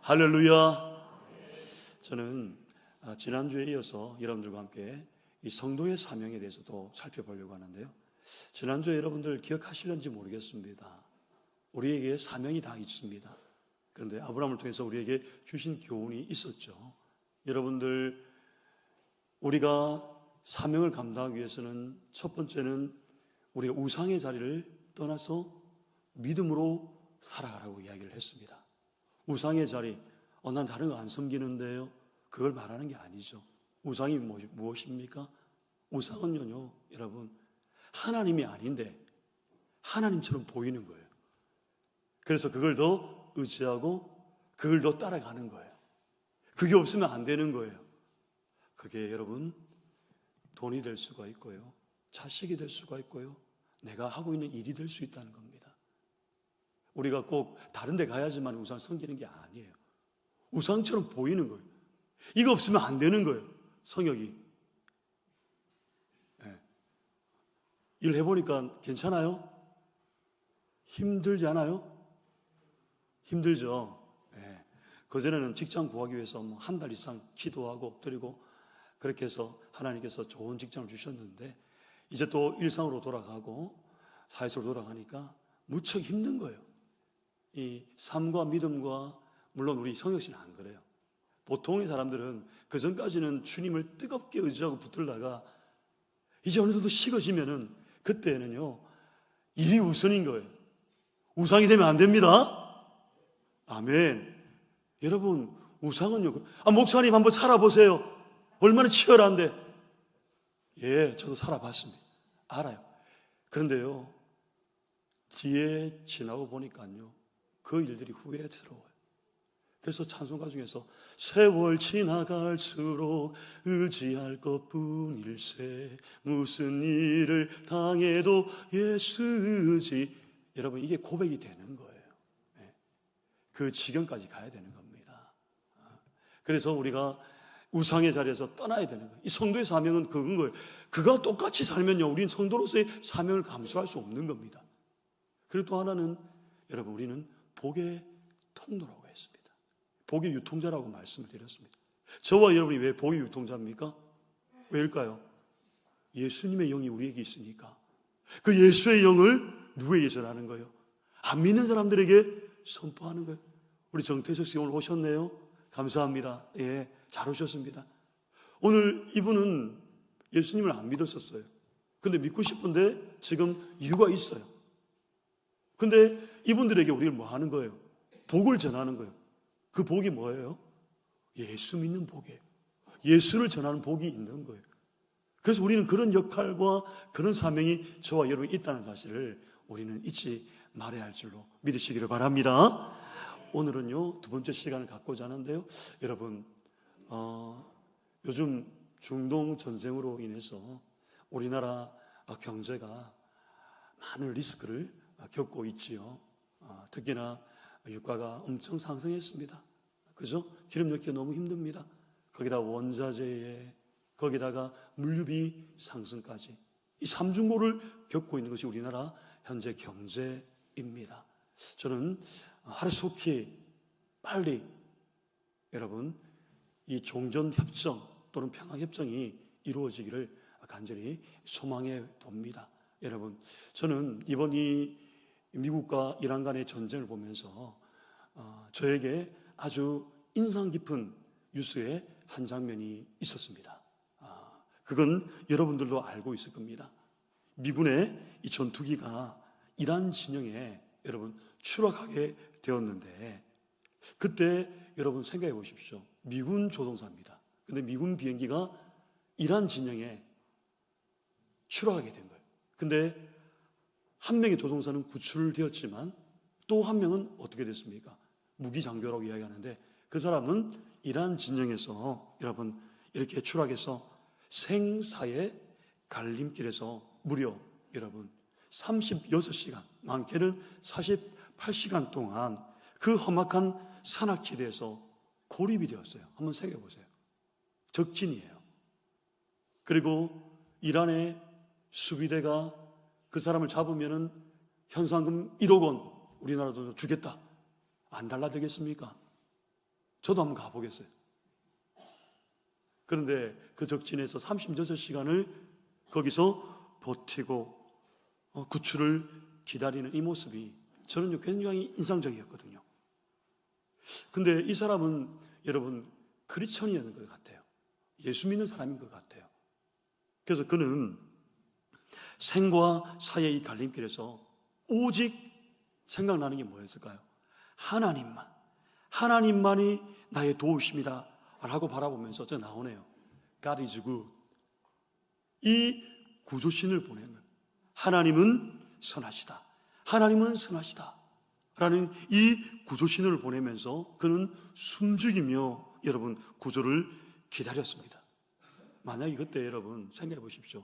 할렐루야. 저는 지난주에 이어서 여러분들과 함께 이 성도의 사명에 대해서도 살펴보려고 하는데요. 지난주에 여러분들 기억하실는지 모르겠습니다. 우리에게 사명이 다 있습니다. 그런데 아브라함을 통해서 우리에게 주신 교훈이 있었죠. 여러분들, 우리가 사명을 감당하기 위해서는 첫 번째는 우리가 우상의 자리를 떠나서 믿음으로 살아가라고 이야기를 했습니다. 우상의 자리, 난 다른 거 안 섬기는데요, 그걸 말하는 게 아니죠. 우상이 무엇입니까? 우상은요, 여러분, 하나님이 아닌데 하나님처럼 보이는 거예요. 그래서 그걸 더 의지하고 그걸 더 따라가는 거예요. 그게 없으면 안 되는 거예요. 그게 여러분, 돈이 될 수가 있고요, 자식이 될 수가 있고요, 내가 하고 있는 일이 될 수 있다는 겁니다. 우리가 꼭 다른 데 가야지만 우상 섬기는 게 아니에요. 우상처럼 보이는 거예요. 이거 없으면 안 되는 거예요. 성역이. 일 해보니까 괜찮아요? 힘들지 않아요? 힘들죠. 그전에는 직장 구하기 위해서 한 달 이상 기도하고 드리고 그렇게 해서 하나님께서 좋은 직장을 주셨는데, 이제 또 일상으로 돌아가고 사회 속으로 돌아가니까 무척 힘든 거예요. 이 삶과 믿음과, 물론 우리 성혁 씨는 안 그래요. 보통의 사람들은 그 전까지는 주님을 뜨겁게 의지하고 붙들다가 이제 어느 정도 식어지면은 그때는요, 일이 우선인 거예요. 우상이 되면 안 됩니다. 아멘. 여러분, 우상은요, 목사님 한번 살아보세요. 얼마나 치열한데. 예, 저도 살아봤습니다. 알아요. 그런데요, 뒤에 지나고 보니까요, 그 일들이 후회스러워요. 그래서 찬송가 중에서 세월 지나갈수록 의지할 것뿐일세, 무슨 일을 당해도 예수 의지. 여러분, 이게 고백이 되는 거예요. 그 지경까지 가야 되는 겁니다. 그래서 우리가 우상의 자리에서 떠나야 되는 거예요. 이 성도의 사명은 그건 거예요. 그가 똑같이 살면요, 우리는 성도로서의 사명을 감수할 수 없는 겁니다. 그리고 또 하나는, 여러분, 우리는 복의 통로라고 했습니다. 복의 유통자라고 말씀을 드렸습니다. 저와 여러분이 왜 복의 유통자입니까? 왜일까요? 예수님의 영이 우리에게 있으니까. 그 예수의 영을 누구에게 전하는 거예요? 안 믿는 사람들에게 선포하는 거예요. 우리 정태석 씨 오늘 오셨네요. 감사합니다. 예, 잘 오셨습니다. 오늘 이분은 예수님을 안 믿었었어요. 근데 믿고 싶은데 지금 이유가 있어요. 근데 이분들에게 우리는 뭐 하는 거예요? 복을 전하는 거예요. 그 복이 뭐예요? 예수 믿는 복이에요. 예수를 전하는 복이 있는 거예요. 그래서 우리는 그런 역할과 그런 사명이 저와 여러분이 있다는 사실을 우리는 잊지 말아야 할 줄로 믿으시기를 바랍니다. 오늘은요, 두 번째 시간을 갖고자 하는데요, 여러분, 요즘 중동 전쟁으로 인해서 우리나라 경제가 많은 리스크를 겪고 있지요. 특히나 유가가 엄청 상승했습니다. 그죠? 기름 넣기 너무 힘듭니다. 거기다 원자재에, 거기다가 물류비 상승까지, 이 삼중고를 겪고 있는 것이 우리나라 현재 경제입니다. 저는 하루속히 빨리 여러분, 이 종전협정 또는 평화협정이 이루어지기를 간절히 소망해 봅니다. 여러분, 저는 이번 이 미국과 이란 간의 전쟁을 보면서 저에게 아주 인상 깊은 뉴스의 한 장면이 있었습니다. 그건 여러분들도 알고 있을 겁니다. 미군의 이 전투기가 이란 진영에 여러분 추락하게 되었는데, 그때 여러분 생각해 보십시오. 미군 조종사입니다. 근데 미군 비행기가 이란 진영에 추락하게 된 거예요. 근데 한 명의 조종사는 구출되었지만 또 한 명은 어떻게 됐습니까? 무기장교라고 이야기하는데, 그 사람은 이란 진영에서 여러분 이렇게 추락해서 생사의 갈림길에서 무려 여러분 36시간, 많게는 48시간 동안 그 험악한 산악지대에서 고립이 되었어요. 한번 생각해 보세요. 적진이에요. 그리고 이란의 수비대가 그 사람을 잡으면은 현상금 1억 원 우리나라도 주겠다. 안 달라되겠습니까? 저도 한번 가보겠어요. 그런데 그 적진에서 36시간을 거기서 버티고 구출을 기다리는 이 모습이 저는 굉장히 인상적이었거든요. 근데 이 사람은 여러분 크리스천이었는 것 같아요. 예수 믿는 사람인 것 같아요. 그래서 그는 생과 사의 이 갈림길에서 오직 생각나는 게 뭐였을까요? 하나님만이 나의 도우심이다 라고 바라보면서 저 나오네요. God is good. 이 구조신을 보낸 거예요. 하나님은 선하시다. 하나님은 선하시다 라는 이 구조신을 보내면서 그는 숨죽이며 여러분 구조를 기다렸습니다. 만약에 그때 여러분 생각해 보십시오.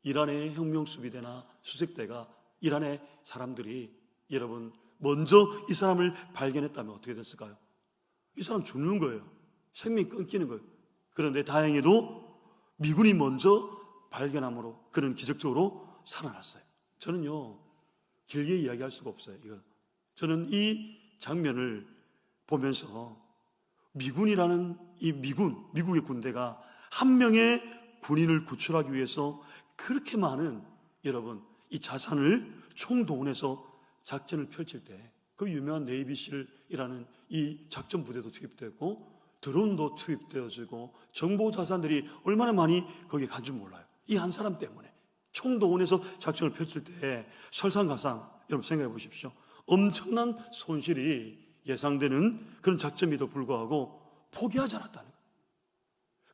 이란의 혁명수비대나 수색대가 이란의 사람들이 여러분 먼저 이 사람을 발견했다면 어떻게 됐을까요? 이 사람 죽는 거예요. 생명이 끊기는 거예요. 그런데 다행히도 미군이 먼저 발견함으로 그는 기적적으로 살아났어요. 저는요 길게 이야기할 수가 없어요. 저는 이 장면을 보면서 미군이라는 이 미국의 군대가 한 명의 군인을 구출하기 위해서 그렇게 많은 여러분 이 자산을 총동원해서 작전을 펼칠 때 그 유명한 네이비실이라는 이 작전 부대도 투입되었고 드론도 투입되어지고 정보 자산들이 얼마나 많이 거기에 간 줄 몰라요. 이 한 사람 때문에 총동원해서 작전을 펼칠 때 설상가상 여러분 생각해 보십시오. 엄청난 손실이 예상되는 그런 작전임에도 불구하고 포기하지 않았다는 거예요.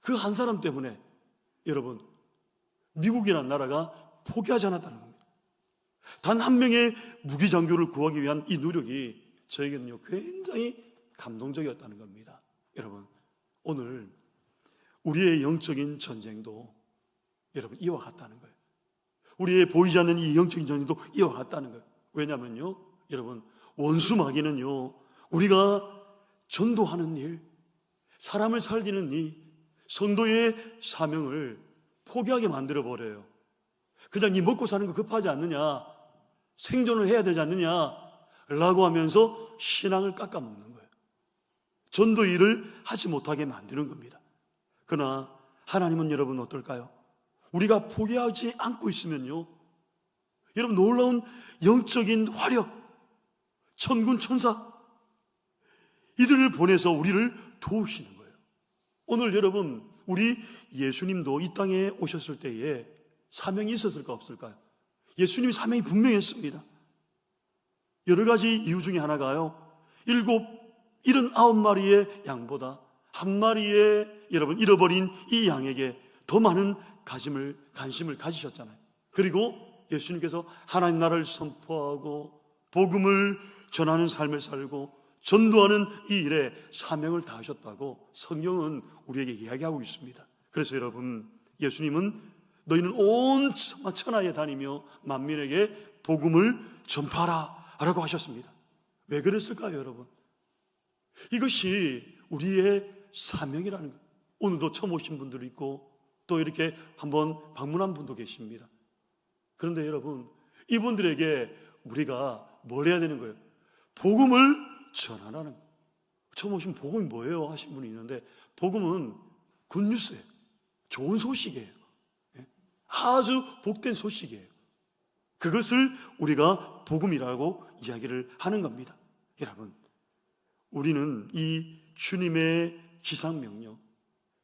그 한 사람 때문에 여러분 미국이라는 나라가 포기하지 않았다는 겁니다. 단 한 명의 무기장교를 구하기 위한 이 노력이 저에게는요 굉장히 감동적이었다는 겁니다. 여러분 오늘 우리의 영적인 전쟁도 여러분 이와 같다는 거예요. 우리의 보이지 않는 이 영적인 전쟁도 이와 같다는 거예요. 왜냐하면요 여러분 원수 마귀는요 우리가 전도하는 일, 사람을 살리는 일, 성도의 사명을 포기하게 만들어버려요. 그냥 네 먹고 사는 거 급하지 않느냐, 생존을 해야 되지 않느냐 라고 하면서 신앙을 깎아먹는 거예요. 전도 일을 하지 못하게 만드는 겁니다. 그러나 하나님은 여러분 어떨까요? 우리가 포기하지 않고 있으면요 여러분 놀라운 영적인 화력, 천군 천사 이들을 보내서 우리를 도우시는 거예요. 오늘 여러분 우리 예수님도 이 땅에 오셨을 때에 사명이 있었을까 없을까요? 예수님이 사명이 분명했습니다. 여러 가지 이유 중에 하나가요 79마리의 양보다 한 마리의 여러분 잃어버린 이 양에게 더 많은 관심을 가지셨잖아요. 그리고 예수님께서 하나님 나라를 선포하고 복음을 전하는 삶을 살고 전도하는 이 일에 사명을 다하셨다고 성경은 우리에게 이야기하고 있습니다. 그래서 여러분 예수님은 너희는 온 천하에 다니며 만민에게 복음을 전파하라 라고 하셨습니다. 왜 그랬을까요 여러분? 이것이 우리의 사명이라는 거예요. 오늘도 처음 오신 분들이 있고 또 이렇게 한번 방문한 분도 계십니다. 그런데 여러분 이분들에게 우리가 뭘 해야 되는 거예요? 복음을 전하라는 거예요. 처음 오신 복음이 뭐예요? 하신 분이 있는데 복음은 굿뉴스예요. 좋은 소식이에요. 아주 복된 소식이에요. 그것을 우리가 복음이라고 이야기를 하는 겁니다. 여러분 우리는 이 주님의 지상명령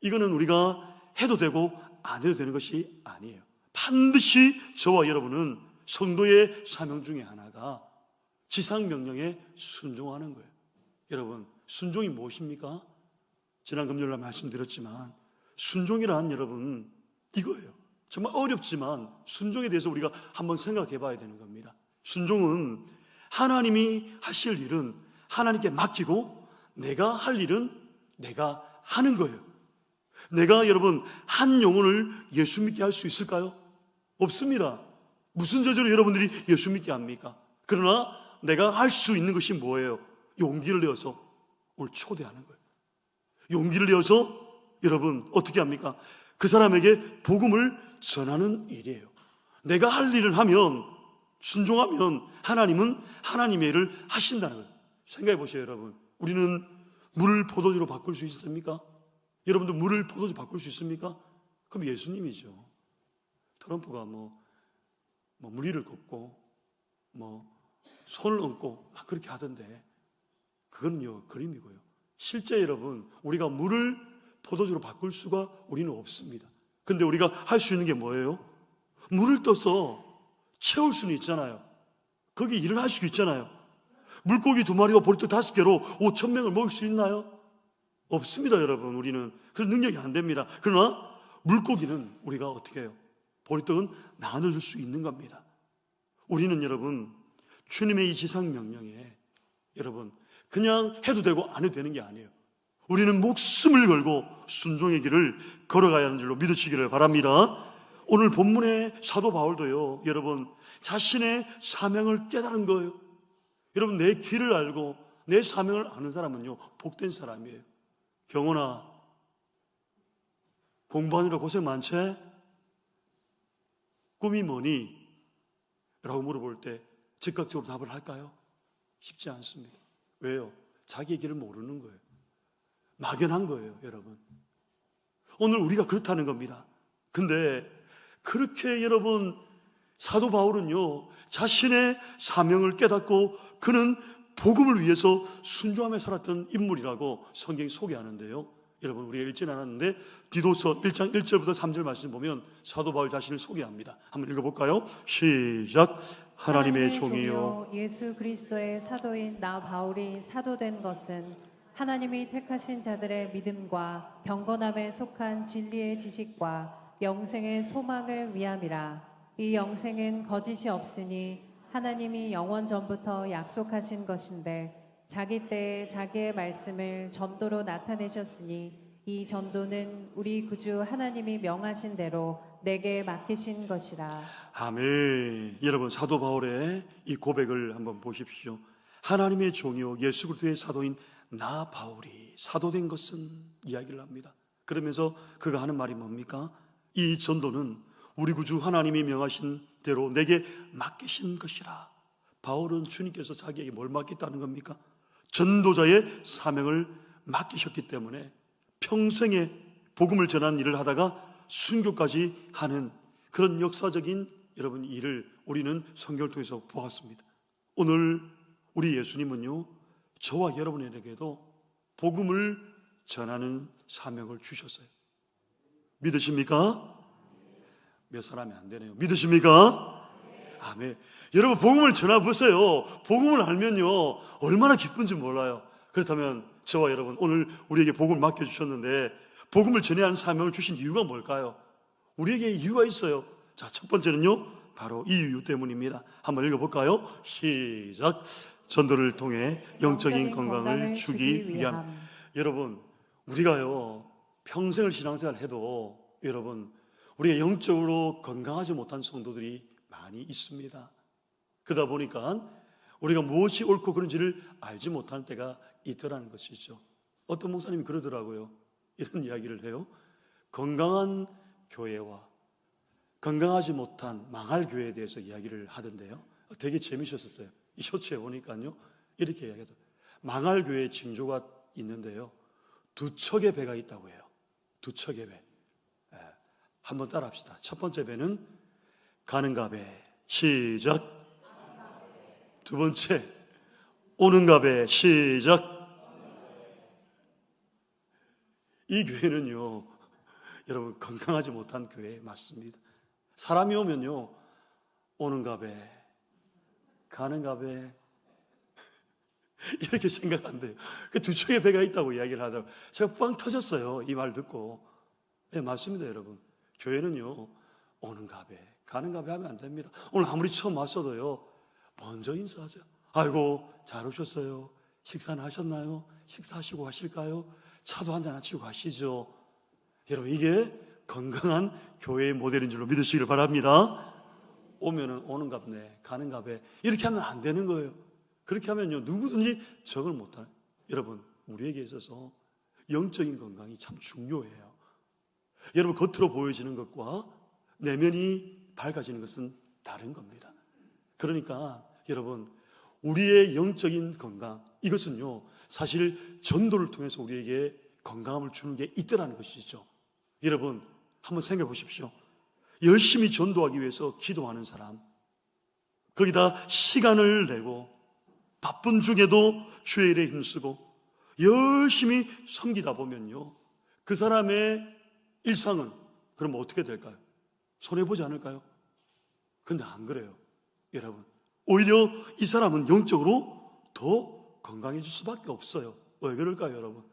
이거는 우리가 해도 되고 안 해도 되는 것이 아니에요. 반드시 저와 여러분은 성도의 사명 중에 하나가 지상명령에 순종하는 거예요. 여러분 순종이 무엇입니까? 지난 금요일날 말씀드렸지만 순종이란 여러분 이거예요. 정말 어렵지만 순종에 대해서 우리가 한번 생각해 봐야 되는 겁니다. 순종은 하나님이 하실 일은 하나님께 맡기고 내가 할 일은 내가 하는 거예요. 내가 여러분 한 영혼을 예수 믿게 할 수 있을까요? 없습니다. 무슨 저절로 여러분들이 예수 믿게 합니까? 그러나 내가 할 수 있는 것이 뭐예요? 용기를 내어서 오늘 초대하는 거예요. 용기를 내어서 여러분 어떻게 합니까? 그 사람에게 복음을 전하는 일이에요. 내가 할 일을 하면 순종하면 하나님은 하나님의 일을 하신다는 거예요. 생각해 보세요 여러분. 우리는 물을 포도주로 바꿀 수 있습니까? 여러분도 물을 포도주 바꿀 수 있습니까? 그럼 예수님이죠. 트럼프가 무리를 걷고 손을 얹고 막 그렇게 하던데, 그건요 그림이고요. 실제 여러분, 우리가 물을 포도주로 바꿀 수가 우리는 없습니다. 근데 우리가 할 수 있는 게 뭐예요? 물을 떠서 채울 수는 있잖아요. 거기 일을 할 수 있잖아요. 물고기 2마리와 보리떡 5개로 5,000명을 먹일 수 있나요? 없습니다, 여러분. 우리는 그런 능력이 안 됩니다. 그러나 물고기는 우리가 어떻게 해요? 보리떡은 나눠줄 수 있는 겁니다. 우리는 여러분, 주님의 이 지상 명령에 여러분 그냥 해도 되고 안 해도 되는 게 아니에요. 우리는 목숨을 걸고 순종의 길을 걸어가야 하는 줄로 믿으시기를 바랍니다. 오늘 본문의 사도 바울도요, 여러분 자신의 사명을 깨달은 거예요. 여러분, 내 길을 알고 내 사명을 아는 사람은요 복된 사람이에요. 경호나 공부하느라 고생 많지? 꿈이 뭐니? 라고 물어볼 때 즉각적으로 답을 할까요? 쉽지 않습니다. 왜요? 자기의 길을 모르는 거예요. 막연한 거예요, 여러분. 오늘 우리가 그렇다는 겁니다. 근데 그렇게 여러분, 사도 바울은요 자신의 사명을 깨닫고 그는 복음을 위해서 순종하며 살았던 인물이라고 성경이 소개하는데요, 여러분 우리가 읽지는 않았는데 디도서 1장 1절부터 3절 말씀 보면 사도 바울 자신을 소개합니다. 한번 읽어볼까요? 시작. 하나님의 종이요 예수 그리스도의 사도인 나 바울이 사도된 것은 하나님이 택하신 자들의 믿음과 경건함에 속한 진리의 지식과 영생의 소망을 위함이라. 이 영생은 거짓이 없으니 하나님이 영원 전부터 약속하신 것인데 자기 때에 자기의 말씀을 전도로 나타내셨으니 이 전도는 우리 구주 하나님이 명하신 대로 내게 맡기신 것이라. 아멘. 여러분, 사도 바울의 이 고백을 한번 보십시오. 하나님의 종이요 예수 그리스도의 사도인 나 바울이 사도된 것은 이야기를 합니다. 그러면서 그가 하는 말이 뭡니까? 이 전도는 우리 구주 하나님이 명하신 대로 내게 맡기신 것이라. 바울은 주님께서 자기에게 뭘 맡겼다는 겁니까? 전도자의 사명을 맡기셨기 때문에 평생에 복음을 전하는 일을 하다가 순교까지 하는 그런 역사적인 여러분 일을 우리는 성경을 통해서 보았습니다. 오늘 우리 예수님은요 저와 여러분에게도 복음을 전하는 사명을 주셨어요. 믿으십니까? 몇 사람이 안 되네요. 믿으십니까? 아멘. 여러분 복음을 전해보세요. 복음을 알면요 얼마나 기쁜지 몰라요. 그렇다면 저와 여러분 오늘 우리에게 복음을 맡겨주셨는데 복음을 전해야 하는 사명을 주신 이유가 뭘까요? 우리에게 이유가 있어요. 자, 첫 번째는요 바로 이 이유 때문입니다. 한번 읽어볼까요? 시작. 전도를 통해 영적인 건강을 주기 위함. 여러분 우리가요 평생을 신앙생활 해도 여러분 우리가 영적으로 건강하지 못한 성도들이 많이 있습니다. 그러다 보니까 우리가 무엇이 옳고 그른지를 알지 못하는 때가 있더라는 것이죠. 어떤 목사님이 그러더라고요. 이런 이야기를 해요. 건강한 교회와 건강하지 못한 망할 교회에 대해서 이야기를 하던데요. 되게 재미있었어요. 이 쇼츠에 보니까요. 이렇게 이야기하더라고요. 망할 교회의 징조가 있는데요. 2척의 배가 있다고 해요. 2척의 배. 한번 따라 합시다. 첫 번째 배는 가는가 배. 시작. 두 번째 오는가 배. 시작. 이 교회는요 여러분 건강하지 못한 교회 맞습니다. 사람이 오면요 오는가 배 가는가 배 이렇게 생각한대요. 그 2척의 배가 있다고 이야기를 하더라고요. 제가 빵 터졌어요. 이 말 듣고. 네, 맞습니다 여러분. 교회는요 오는가 배 가는가 배 하면 안 됩니다. 오늘 아무리 처음 왔어도요 먼저 인사하세요. 아이고 잘 오셨어요. 식사는 하셨나요? 식사하시고 가실까요? 차도 한잔 하시고 가시죠. 여러분 이게 건강한 교회의 모델인 줄로 믿으시길 바랍니다. 오면은 오는갑네 가는갑에 이렇게 하면 안 되는 거예요. 그렇게 하면요 누구든지 적을 못해요. 여러분 우리에게 있어서 영적인 건강이 참 중요해요. 여러분 겉으로 보여지는 것과 내면이 밝아지는 것은 다른 겁니다. 그러니까 여러분 우리의 영적인 건강 이것은요 사실 전도를 통해서 우리에게 건강함을 주는 게 있더라는 것이죠. 여러분 한번 생각해 보십시오. 열심히 전도하기 위해서 기도하는 사람, 거기다 시간을 내고 바쁜 중에도 주의 일에 힘쓰고 열심히 섬기다 보면요, 그 사람의 일상은 그럼 어떻게 될까요? 손해보지 않을까요? 근데 안 그래요. 여러분, 오히려 이 사람은 영적으로 더 건강해질 수밖에 없어요. 왜 그럴까요, 여러분?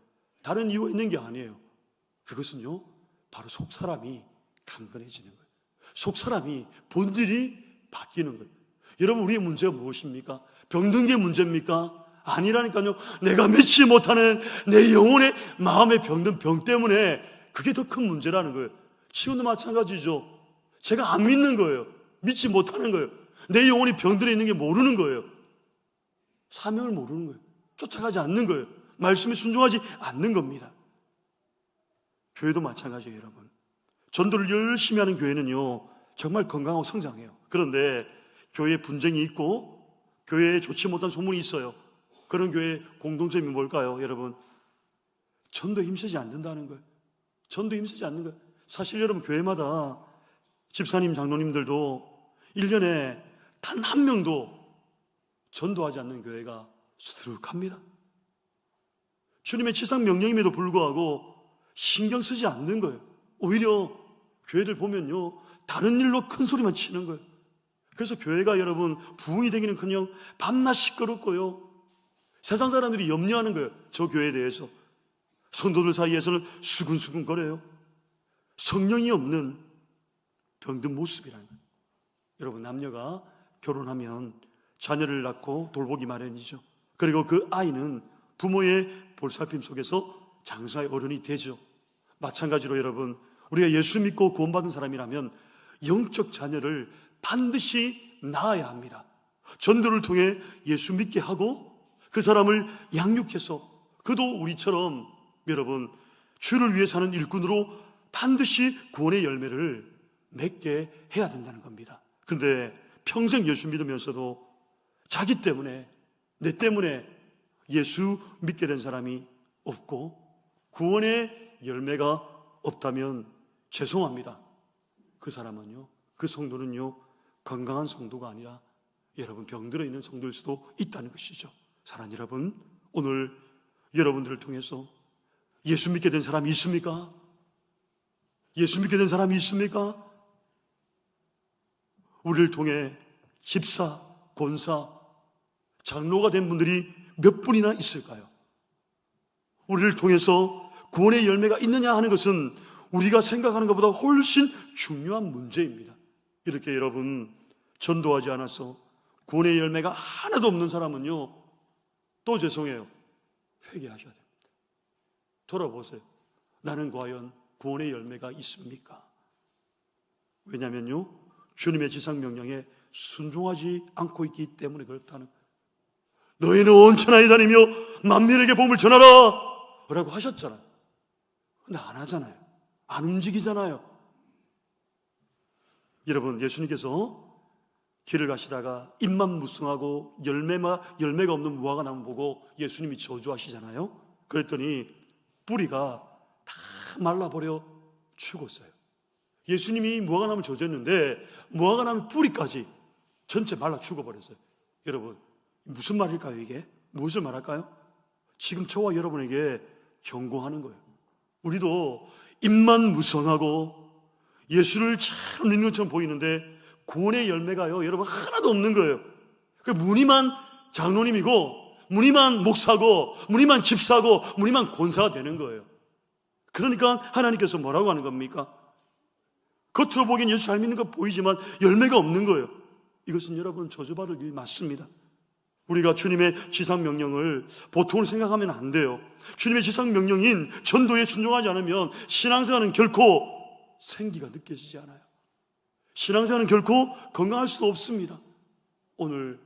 다른 이유가 있는 게 아니에요. 그것은요, 바로 속 사람이 강건해지는 거예요. 속 사람이 본질이 바뀌는 거예요. 여러분, 우리의 문제가 무엇입니까? 병든 게 문제입니까? 아니라니까요. 내가 믿지 못하는 내 영혼의 마음에 병든 병 때문에 그게 더 큰 문제라는 거예요. 지금도 마찬가지죠. 제가 안 믿는 거예요. 믿지 못하는 거예요. 내 영혼이 병들어 있는 게 모르는 거예요. 사명을 모르는 거예요. 쫓아가지 않는 거예요. 말씀에 순종하지 않는 겁니다. 교회도 마찬가지예요, 여러분. 전도를 열심히 하는 교회는요, 정말 건강하고 성장해요. 그런데 교회에 분쟁이 있고 교회에 좋지 못한 소문이 있어요. 그런 교회의 공통점이 뭘까요, 여러분? 전도에 힘쓰지 않는다는 거예요. 전도에 힘쓰지 않는 거예요. 사실 여러분, 교회마다 집사님, 장로님들도 1년에 단 한 명도 전도하지 않는 교회가 수두룩합니다. 주님의 지상 명령임에도 불구하고 신경 쓰지 않는 거예요. 오히려 교회들 보면요, 다른 일로 큰 소리만 치는 거예요. 그래서 교회가 여러분 부흥이 되기는커녕 밤낮 시끄럽고요, 세상 사람들이 염려하는 거예요. 저 교회에 대해서. 성도들 사이에서는 수근수근거려요. 성령이 없는 병든 모습이라는 거예요. 여러분, 남녀가 결혼하면 자녀를 낳고 돌보기 마련이죠. 그리고 그 아이는 부모의 볼살핌 속에서 장사의 어른이 되죠. 마찬가지로 여러분, 우리가 예수 믿고 구원받은 사람이라면 영적 자녀를 반드시 낳아야 합니다. 전도를 통해 예수 믿게 하고 그 사람을 양육해서 그도 우리처럼 여러분 주를 위해 사는 일꾼으로 반드시 구원의 열매를 맺게 해야 된다는 겁니다. 그런데 평생 예수 믿으면서도 자기 때문에, 내 때문에 예수 믿게 된 사람이 없고 구원의 열매가 없다면 죄송합니다. 그 사람은요, 그 성도는요, 건강한 성도가 아니라 여러분 병들어 있는 성도일 수도 있다는 것이죠. 사랑하는 여러분, 오늘 여러분들을 통해서 예수 믿게 된 사람이 있습니까? 예수 믿게 된 사람이 있습니까? 우리를 통해 집사, 권사, 장로가 된 분들이 몇 분이나 있을까요? 우리를 통해서 구원의 열매가 있느냐 하는 것은 우리가 생각하는 것보다 훨씬 중요한 문제입니다. 이렇게 여러분 전도하지 않아서 구원의 열매가 하나도 없는 사람은요, 또 죄송해요, 회개하셔야 됩니다. 돌아보세요. 나는 과연 구원의 열매가 있습니까? 왜냐하면요, 주님의 지상명령에 순종하지 않고 있기 때문에 그렇다는, 너희는 온 천하에 다니며 만민에게 복음을 전하라 라고 하셨잖아요. 근데 안 하잖아요. 안 움직이잖아요. 여러분, 예수님께서 길을 가시다가 잎만 무성하고 열매가 없는 무화과 나무 보고 예수님이 저주하시잖아요. 그랬더니 뿌리가 다 말라버려 죽었어요. 예수님이 무화과 나무를 저주했는데 무화과 나무 뿌리까지 전체 말라 죽어버렸어요. 여러분, 무슨 말일까요, 이게? 무엇을 말할까요? 지금 저와 여러분에게 경고하는 거예요. 우리도 잎만 무성하고 예수를 잘 믿는 것처럼 보이는데 구원의 열매가요, 여러분 하나도 없는 거예요. 무늬만 장로님이고 무늬만 목사고 무늬만 집사고 무늬만 권사가 되는 거예요. 그러니까 하나님께서 뭐라고 하는 겁니까? 겉으로 보기엔 예수 잘 믿는 거 보이지만 열매가 없는 거예요. 이것은 여러분 저주받을 일이 맞습니다. 우리가 주님의 지상명령을 보통으로 생각하면 안 돼요. 주님의 지상명령인 전도에 순종하지 않으면 신앙생활은 결코 생기가 느껴지지 않아요. 신앙생활은 결코 건강할 수도 없습니다. 오늘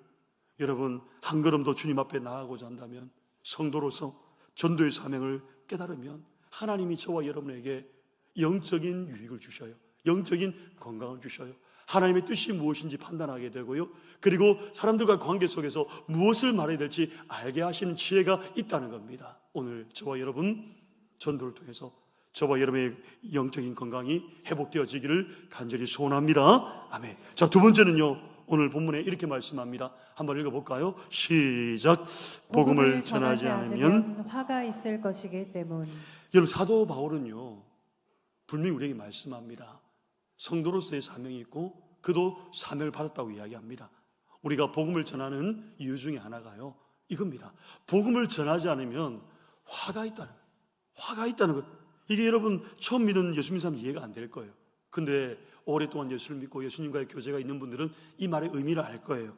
여러분 한 걸음 더 주님 앞에 나아가고자 한다면, 성도로서 전도의 사명을 깨달으면 하나님이 저와 여러분에게 영적인 유익을 주셔요. 영적인 건강을 주셔요. 하나님의 뜻이 무엇인지 판단하게 되고요. 그리고 사람들과 관계 속에서 무엇을 말해야 될지 알게 하시는 지혜가 있다는 겁니다. 오늘 저와 여러분 전도를 통해서 저와 여러분의 영적인 건강이 회복되어지기를 간절히 소원합니다. 아멘. 자, 두 번째는요. 오늘 본문에 이렇게 말씀합니다. 한번 읽어볼까요? 시작. 복음을 전하지 않으면 화가 있을 것이기 때문. 여러분, 사도 바울은요 분명히 우리에게 말씀합니다. 성도로서의 사명이 있고 그도 사명을 받았다고 이야기합니다. 우리가 복음을 전하는 이유 중에 하나가요 이겁니다. 복음을 전하지 않으면 화가 있다는 거예요. 화가 있다는 것. 이게 여러분 처음 믿은 예수 믿는 사람 이해가 안 될 거예요. 근데 오랫동안 예수를 믿고 예수님과의 교제가 있는 분들은 이 말의 의미를 알 거예요.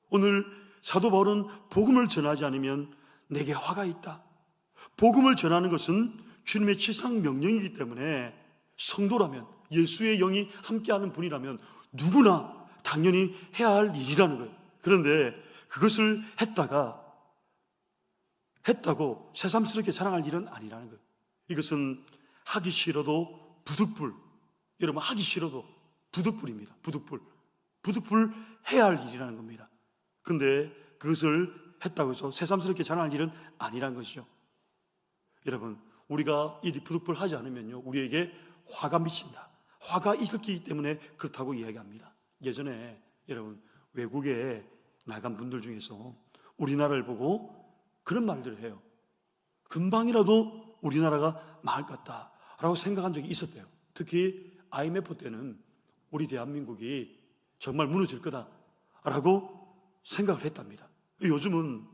오늘 사도 바울은 복음을 전하지 않으면 내게 화가 있다. 복음을 전하는 것은 주님의 지상 명령이기 때문에 성도라면, 예수의 영이 함께하는 분이라면 누구나 당연히 해야 할 일이라는 거예요. 그런데 그것을 했다고 새삼스럽게 자랑할 일은 아니라는 거예요. 이것은 하기 싫어도 부득불, 여러분 하기 싫어도 부득불입니다. 부득불 해야 할 일이라는 겁니다. 근데 그것을 했다고 해서 새삼스럽게 자랑할 일은 아니라는 것이죠. 여러분, 우리가 이 부득불 하지 않으면요 우리에게 화가 미친다. 화가 있었기 때문에 그렇다고 이야기합니다. 예전에 여러분 외국에 나간 분들 중에서 우리나라를 보고 그런 말들을 해요. 금방이라도 우리나라가 망할 것 같다라고 생각한 적이 있었대요. 특히 IMF 때는 우리 대한민국이 정말 무너질 거다라고 생각을 했답니다. 요즘은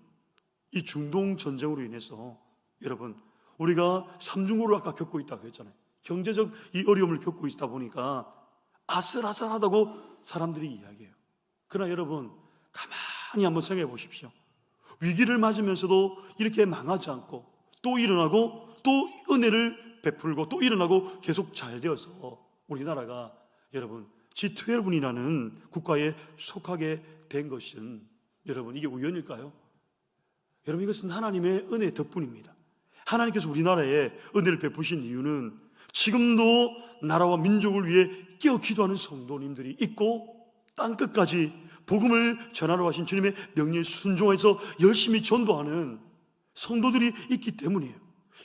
이 중동 전쟁으로 인해서 여러분 우리가 삼중고를 아까 겪고 있다고 했잖아요. 경제적 이 어려움을 겪고 있다 보니까 아슬아슬하다고 사람들이 이야기해요. 그러나 여러분 가만히 한번 생각해 보십시오. 위기를 맞으면서도 이렇게 망하지 않고 또 일어나고 또 은혜를 베풀고 또 일어나고 계속 잘 되어서 우리나라가 여러분 G12이라는 국가에 속하게 된 것은 여러분 이게 우연일까요? 여러분 이것은 하나님의 은혜의 덕분입니다. 하나님께서 우리나라에 은혜를 베푸신 이유는 지금도 나라와 민족을 위해 깨어 기도하는 성도님들이 있고 땅끝까지 복음을 전하러 하신 주님의 명령에 순종해서 열심히 전도하는 성도들이 있기 때문이에요.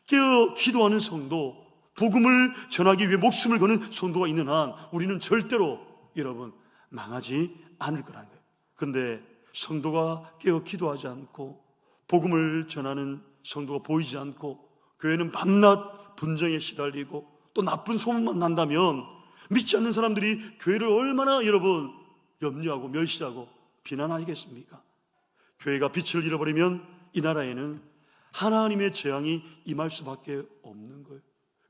깨어 기도하는 성도, 복음을 전하기 위해 목숨을 거는 성도가 있는 한 우리는 절대로 여러분 망하지 않을 거라는 거예요. 그런데 성도가 깨어 기도하지 않고 복음을 전하는 성도가 보이지 않고 교회는 밤낮 분쟁에 시달리고 또 나쁜 소문만 난다면 믿지 않는 사람들이 교회를 얼마나 여러분 염려하고 멸시하고 비난하겠습니까? 교회가 빛을 잃어버리면 이 나라에는 하나님의 재앙이 임할 수밖에 없는 거예요.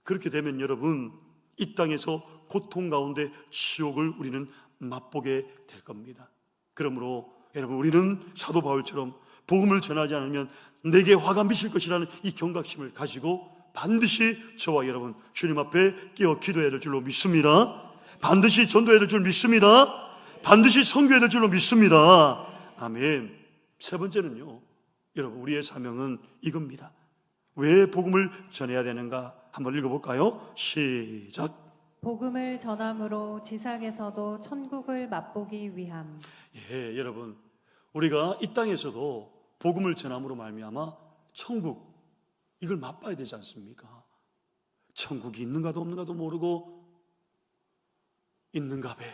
그렇게 되면 여러분 이 땅에서 고통 가운데 지옥을 우리는 맛보게 될 겁니다. 그러므로 여러분 우리는 사도 바울처럼 복음을 전하지 않으면 내게 화가 미칠 것이라는 이 경각심을 가지고 반드시 저와 여러분 주님 앞에 깨어 기도해야 될 줄로 믿습니다. 반드시 전도해야 될 줄 믿습니다. 반드시 선교해야 될 줄로 믿습니다. 아멘. 세 번째는요 여러분 우리의 사명은 이겁니다. 왜 복음을 전해야 되는가 한번 읽어볼까요? 시작. 복음을 전함으로 지상에서도 천국을 맛보기 위함. 예, 여러분 우리가 이 땅에서도 복음을 전함으로 말미암아 천국 이걸 맛봐야 되지 않습니까? 천국이 있는가도 없는가도 모르고 있는가 배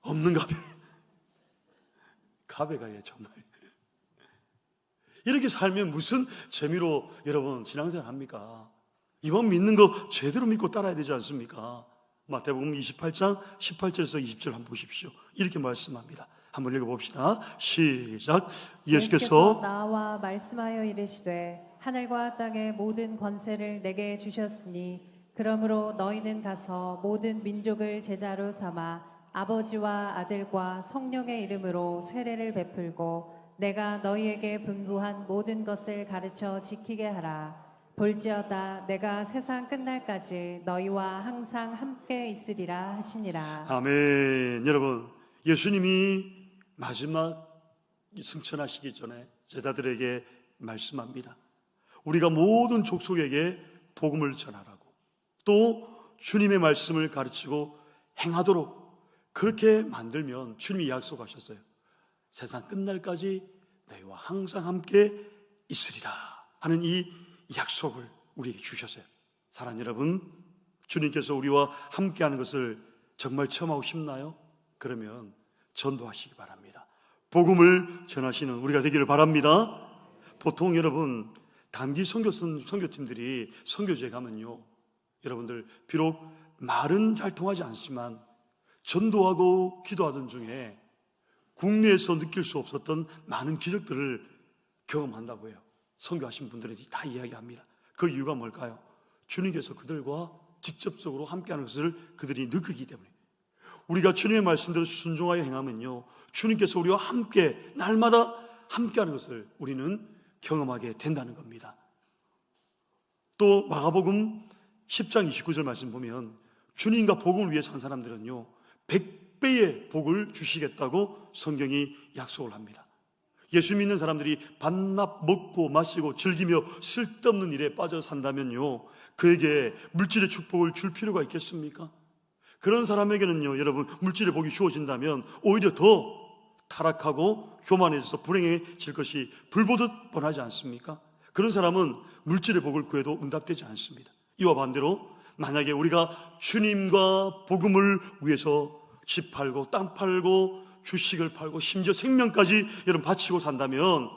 없는가 배 가배가 예 정말 이렇게 살면 무슨 재미로 여러분 신앙생활 합니까? 이왕 믿는 거 제대로 믿고 따라야 되지 않습니까? 마태복음 28장 18절에서 20절 한번 보십시오. 이렇게 말씀합니다. 한번 읽어봅시다. 시작. 예수께서 나와 말씀하여 이르시되 하늘과 땅의 모든 권세를 내게 주셨으니 그러므로 너희는 가서 모든 민족을 제자로 삼아 아버지와 아들과 성령의 이름으로 세례를 베풀고 내가 너희에게 분부한 모든 것을 가르쳐 지키게 하라. 볼지어다 내가 세상 끝날까지 너희와 항상 함께 있으리라 하시니라. 아멘. 여러분 예수님이 마지막 승천하시기 전에 제자들에게 말씀합니다. 우리가 모든 족속에게 복음을 전하라고 또 주님의 말씀을 가르치고 행하도록 그렇게 만들면 주님이 약속하셨어요. 세상 끝날까지 너희와 항상 함께 있으리라 하는 이 약속을 우리에게 주셨어요. 사랑하는 여러분, 주님께서 우리와 함께하는 것을 정말 체험하고 싶나요? 그러면 전도하시기 바랍니다. 복음을 전하시는 우리가 되기를 바랍니다. 보통 여러분 단기 선교팀들이 선교지에 가면요, 여러분들 비록 말은 잘 통하지 않지만 전도하고 기도하던 중에 국내에서 느낄 수 없었던 많은 기적들을 경험한다고 해요. 선교하신 분들이 다 이야기합니다. 그 이유가 뭘까요? 주님께서 그들과 직접적으로 함께하는 것을 그들이 느끼기 때문에. 우리가 주님의 말씀대로 순종하여 행하면요, 주님께서 우리와 함께 날마다 함께하는 것을 우리는 경험하게 된다는 겁니다. 또 마가복음 10장 29절 말씀 보면 주님과 복음을 위해 산 사람들은요 100배의 복을 주시겠다고 성경이 약속을 합니다. 예수 믿는 사람들이 반납 먹고 마시고 즐기며 쓸데없는 일에 빠져 산다면요, 그에게 물질의 축복을 줄 필요가 있겠습니까? 그런 사람에게는요, 여러분, 물질의 복이 주어진다면 오히려 더 타락하고 교만해져서 불행해질 것이 불보듯 뻔하지 않습니까? 그런 사람은 물질의 복을 구해도 응답되지 않습니다. 이와 반대로 만약에 우리가 주님과 복음을 위해서 집 팔고 땅 팔고 주식을 팔고 심지어 생명까지 여러분 바치고 산다면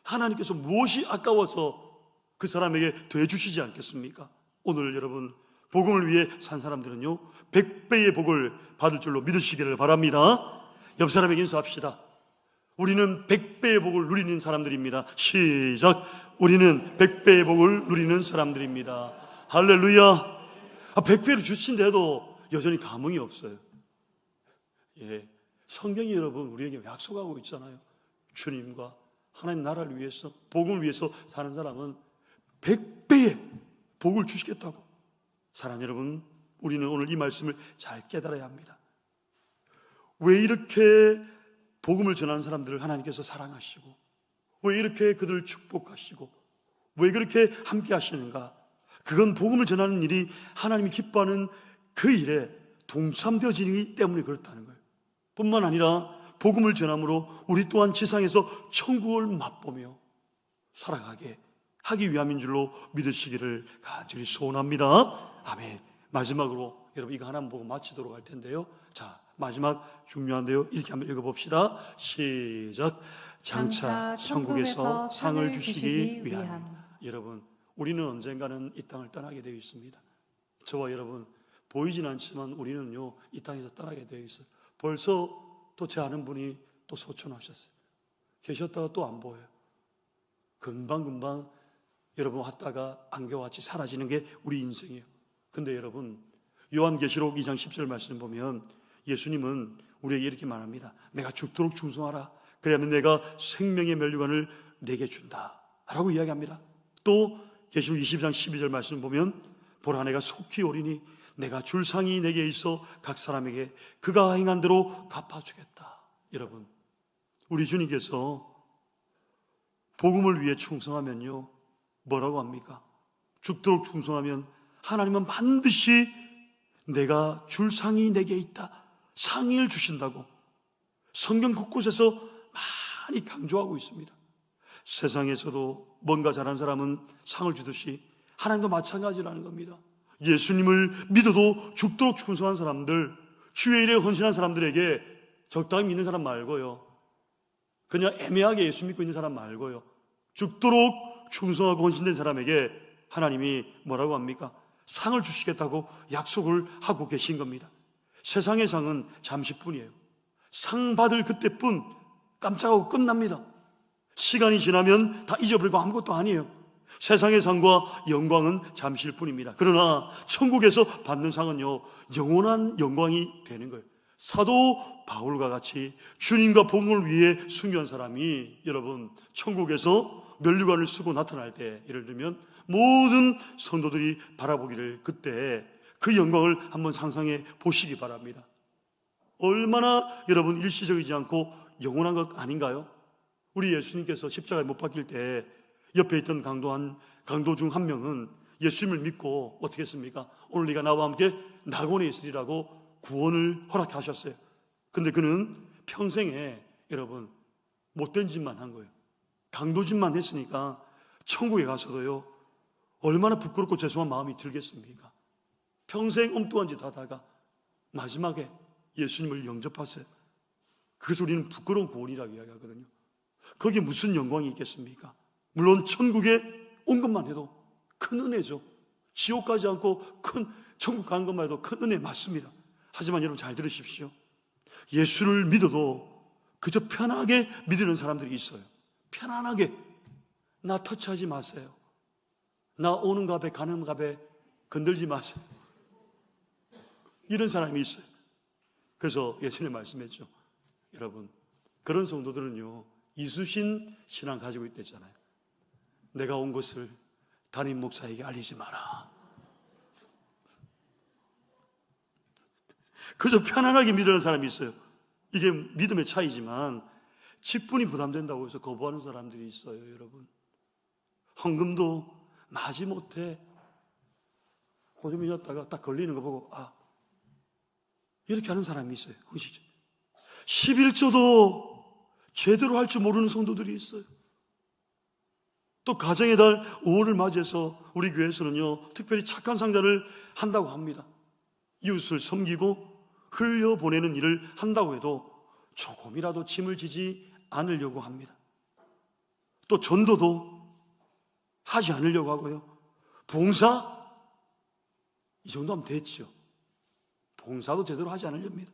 하나님께서 무엇이 아까워서 그 사람에게 더해주시지 않겠습니까? 오늘 여러분 복음을 위해 산 사람들은요 100배의 복을 받을 줄로 믿으시기를 바랍니다. 옆 사람에게 인사합시다. 우리는 100배의 복을 누리는 사람들입니다. 시작. 우리는 100배의 복을 누리는 사람들입니다. 할렐루야. 100배를 주신데도 여전히 감흥이 없어요. 예, 성경이 여러분 우리에게 약속하고 있잖아요. 주님과 하나님 나라를 위해서 복음을 위해서 사는 사람은 100배의 복을 주시겠다고. 사랑하는 여러분, 우리는 오늘 이 말씀을 잘 깨달아야 합니다. 왜 이렇게 복음을 전하는 사람들을 하나님께서 사랑하시고 왜 이렇게 그들을 축복하시고 왜 그렇게 함께 하시는가? 그건 복음을 전하는 일이 하나님이 기뻐하는 그 일에 동참되어지기 때문에 그렇다는 거예요. 뿐만 아니라 복음을 전함으로 우리 또한 지상에서 천국을 맛보며 살아가게 하기 위함인 줄로 믿으시기를 간절히 소원합니다. 아멘. 마지막으로 여러분 이거 하나 보고 마치도록 할 텐데요. 자, 마지막 중요한데요. 이렇게 한번 읽어봅시다. 시작. 장차 천국에서 상을 주시기 위함. 여러분, 우리는 언젠가는 이 땅을 떠나게 되어 있습니다. 저와 여러분 보이진 않지만 우리는요 이 땅에서 떠나게 되어 있어요. 벌써 또 제 아는 분이 또 소천하셨어요. 계셨다가 또 안 보여요. 금방금방 여러분 왔다가 안개같이 사라지는 게 우리 인생이에요. 근데 여러분 요한계시록 2장 10절 말씀 보면 예수님은 우리에게 이렇게 말합니다. 내가 죽도록 충성하라. 그래야만 내가 생명의 면류관을 내게 준다 라고 이야기합니다. 또 계시록 22장 12절 말씀 보면 보라 내가 속히 오리니 내가 줄 상이 내게 있어 각 사람에게 그가 행한 대로 갚아주겠다. 여러분 우리 주님께서 복음을 위해 충성하면요 뭐라고 합니까? 죽도록 충성하면 하나님은 반드시 내가 줄 상이 내게 있다 상을 주신다고 성경 곳곳에서 많이 강조하고 있습니다. 세상에서도 뭔가 잘한 사람은 상을 주듯이 하나님도 마찬가지라는 겁니다. 예수님을 믿어도 죽도록 충성한 사람들, 주의 일에 헌신한 사람들에게 적당히 믿는 사람 말고요, 그냥 애매하게 예수 믿고 있는 사람 말고요, 죽도록 충성하고 헌신된 사람에게 하나님이 뭐라고 합니까? 상을 주시겠다고 약속을 하고 계신 겁니다. 세상의 상은 잠시뿐이에요. 상 받을 그때뿐 깜짝하고 끝납니다. 시간이 지나면 다 잊어버리고 아무것도 아니에요. 세상의 상과 영광은 잠시일 뿐입니다. 그러나 천국에서 받는 상은요 영원한 영광이 되는 거예요. 사도 바울과 같이 주님과 복음을 위해 순교한 사람이 여러분 천국에서 면류관을 쓰고 나타날 때, 예를 들면 모든 성도들이 바라보기를 그때 그 영광을 한번 상상해 보시기 바랍니다. 얼마나 여러분 일시적이지 않고 영원한 것 아닌가요? 우리 예수님께서 십자가에 못 박힐 때 옆에 있던 강도 중 한 명은 예수님을 믿고 어떻게 했습니까? 오늘 네가 나와 함께 낙원에 있으리라고 구원을 허락하셨어요. 근데 그는 평생에 여러분 못된 짓만 한 거예요. 강도짓만 했으니까 천국에 가서도요 얼마나 부끄럽고 죄송한 마음이 들겠습니까? 평생 엉뚱한 짓 하다가 마지막에 예수님을 영접하세요. 그래서 우리는 부끄러운 구원이라고 이야기하거든요. 거기에 무슨 영광이 있겠습니까? 물론 천국에 온 것만 해도 큰 은혜죠. 지옥 가지 않고 큰 천국 가는 것만 해도 큰 은혜 맞습니다. 하지만 여러분 잘 들으십시오. 예수를 믿어도 그저 편하게 믿는 사람들이 있어요. 편안하게 나 터치하지 마세요. 나 오는 갑에 가는 갑에 건들지 마세요. 이런 사람이 있어요. 그래서 예수님 말씀했죠. 여러분 그런 성도들은요 이수신 신앙 가지고 있댔잖아요. 내가 온 것을 담임 목사에게 알리지 마라. 그저 편안하게 믿는 사람이 있어요. 이게 믿음의 차이지만 직분이 부담된다고 해서 거부하는 사람들이 있어요. 여러분 헌금도 마지못해 호주민이었다가 딱 걸리는 거 보고 이렇게 하는 사람이 있어요. 형식적 11조도 제대로 할 줄 모르는 성도들이 있어요. 또 가정의 달 5월을 맞이해서 우리 교회에서는요 특별히 착한 상자를 한다고 합니다. 이웃을 섬기고 흘려보내는 일을 한다고 해도 조금이라도 짐을 지지 않으려고 합니다. 또 전도도 하지 않으려고 하고요. 봉사 이 정도 하면 됐죠. 봉사도 제대로 하지 않으렵니다.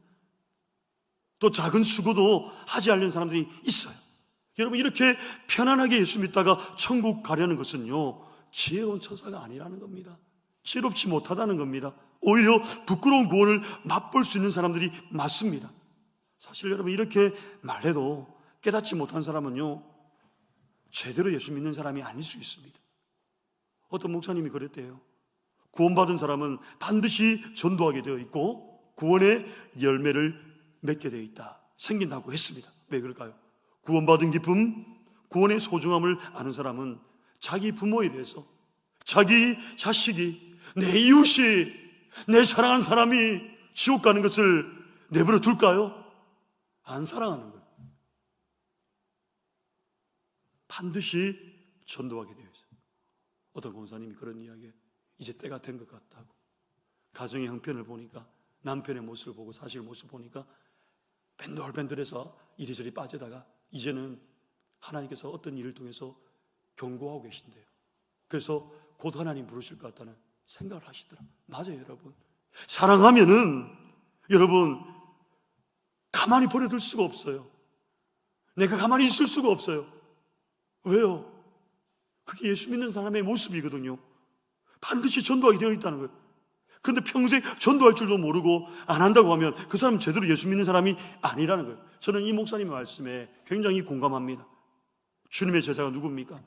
또 작은 수고도 하지 않는 사람들이 있어요. 여러분 이렇게 편안하게 예수 믿다가 천국 가려는 것은요 지혜로운 처사가 아니라는 겁니다. 지혜롭지 못하다는 겁니다. 오히려 부끄러운 구원을 맛볼 수 있는 사람들이 많습니다. 사실 여러분 이렇게 말해도 깨닫지 못한 사람은요 제대로 예수 믿는 사람이 아닐 수 있습니다. 어떤 목사님이 그랬대요. 구원받은 사람은 반드시 전도하게 되어 있고 구원의 열매를 맺게 되어 있다, 생긴다고 했습니다. 왜 그럴까요? 구원받은 기쁨, 구원의 소중함을 아는 사람은 자기 부모에 대해서 자기 자식이, 내 이웃이, 내 사랑하는 사람이 지옥 가는 것을 내버려 둘까요? 안 사랑하는 거예요. 반드시 전도하게 되어 있어요. 어떤 권사님이 그런 이야기에 이제 때가 된 것 같다고. 가정의 형편을 보니까, 남편의 모습을 보고 사실 모습을 보니까 밴들밴들해서 이리저리 빠지다가 이제는 하나님께서 어떤 일을 통해서 경고하고 계신대요. 그래서 곧 하나님 부르실 것 같다는 생각을 하시더라고요. 맞아요, 여러분. 사랑하면은 여러분 가만히 버려둘 수가 없어요. 내가 가만히 있을 수가 없어요. 왜요? 그게 예수 믿는 사람의 모습이거든요. 반드시 전도하게 되어 있다는 거예요. 그런데 평생 전도할 줄도 모르고 안 한다고 하면 그 사람은 제대로 예수 믿는 사람이 아니라는 거예요. 저는 이 목사님의 말씀에 굉장히 공감합니다. 주님의 제자가 누굽니까?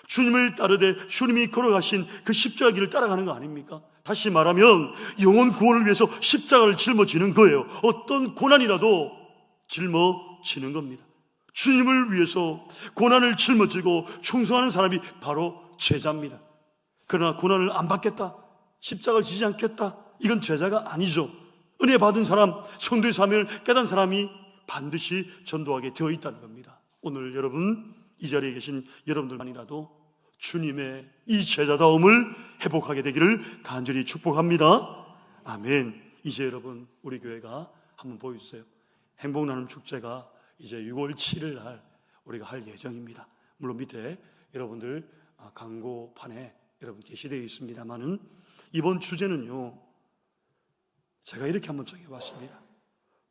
주님을 따르되 주님이 걸어가신 그 십자가 길을 따라가는 거 아닙니까? 다시 말하면 영혼 구원을 위해서 십자가를 짊어지는 거예요. 어떤 고난이라도 짊어지는 겁니다. 주님을 위해서 고난을 짊어지고 충성하는 사람이 바로 제자입니다. 그러나 고난을 안 받겠다, 십자가를 지지 않겠다, 이건 제자가 아니죠. 은혜 받은 사람, 성도의 사명을 깨달은 사람이 반드시 전도하게 되어 있다는 겁니다. 오늘 여러분 이 자리에 계신 여러분들만이라도 주님의 이 제자다움을 회복하게 되기를 간절히 축복합니다. 아멘. 이제 여러분 우리 교회가 한번 보여주세요. 행복나눔 축제가 이제 6월 7일 날 우리가 할 예정입니다. 물론 밑에 여러분들 광고판에 여러분 게시되어 있습니다만은 이번 주제는요 제가 이렇게 한번 정해봤습니다.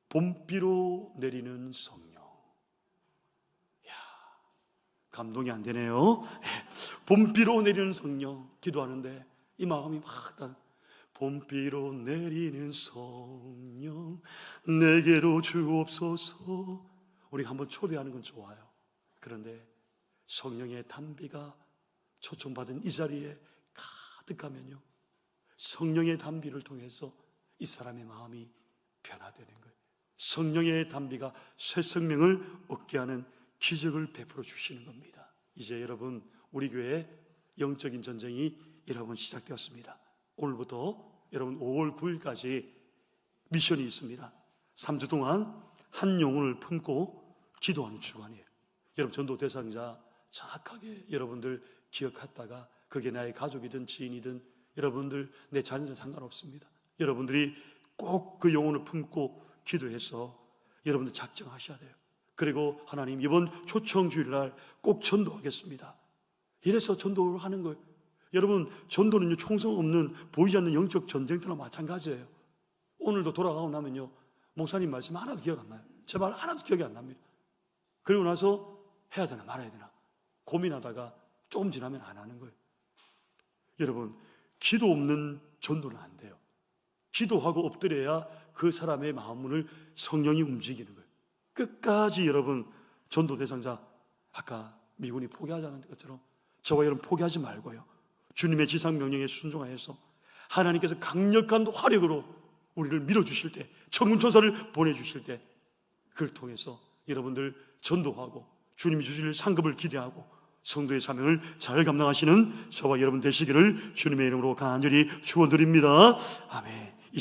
봄비로 내리는 성령. 감동이 안 되네요. 봄비로 내리는 성령 기도하는데 이 마음이 막 봄비로 내리는 성령 내게로 주옵소서. 우리가 한번 초대하는 건 좋아요. 그런데 성령의 단비가 초청받은 이 자리에 가득하면요 성령의 단비를 통해서 이 사람의 마음이 변화되는 거예요. 성령의 단비가 새 생명을 얻게 하는 기적을 베풀어 주시는 겁니다. 이제 여러분 우리 교회의 영적인 전쟁이 여러분 시작되었습니다. 오늘부터 여러분 5월 9일까지 미션이 있습니다. 3주 동안 한 영혼을 품고 기도하는 주간이에요. 여러분, 전도 대상자 정확하게 여러분들 기억했다가, 그게 나의 가족이든 지인이든 여러분들 내 자녀든 상관없습니다. 여러분들이 꼭 그 영혼을 품고 기도해서 여러분들 작정하셔야 돼요. 그리고 하나님, 이번 초청 주일날 꼭 전도하겠습니다. 이래서 전도를 하는 거예요. 여러분, 전도는요, 총성 없는 보이지 않는 영적 전쟁터나 마찬가지예요. 오늘도 돌아가고 나면요, 목사님 말씀 하나도 기억 안 나요. 제발 하나도 기억이 안 납니다. 그리고 나서 해야 되나 말아야 되나 고민하다가 조금 지나면 안 하는 거예요. 여러분, 기도 없는 전도는 안 돼요. 기도하고 엎드려야 그 사람의 마음문을 성령이 움직이는 거예요. 끝까지 여러분, 전도 대상자, 아까 미군이 포기하자는 것처럼 저와 여러분 포기하지 말고요, 주님의 지상 명령에 순종하여서 하나님께서 강력한 화력으로 우리를 밀어주실 때, 천군천사를 보내주실 때, 그걸 통해서 여러분들 전도하고 주님이 주실 상급을 기대하고 성도의 사명을 잘 감당하시는 저와 여러분 되시기를 주님의 이름으로 간절히 축원드립니다. 아멘.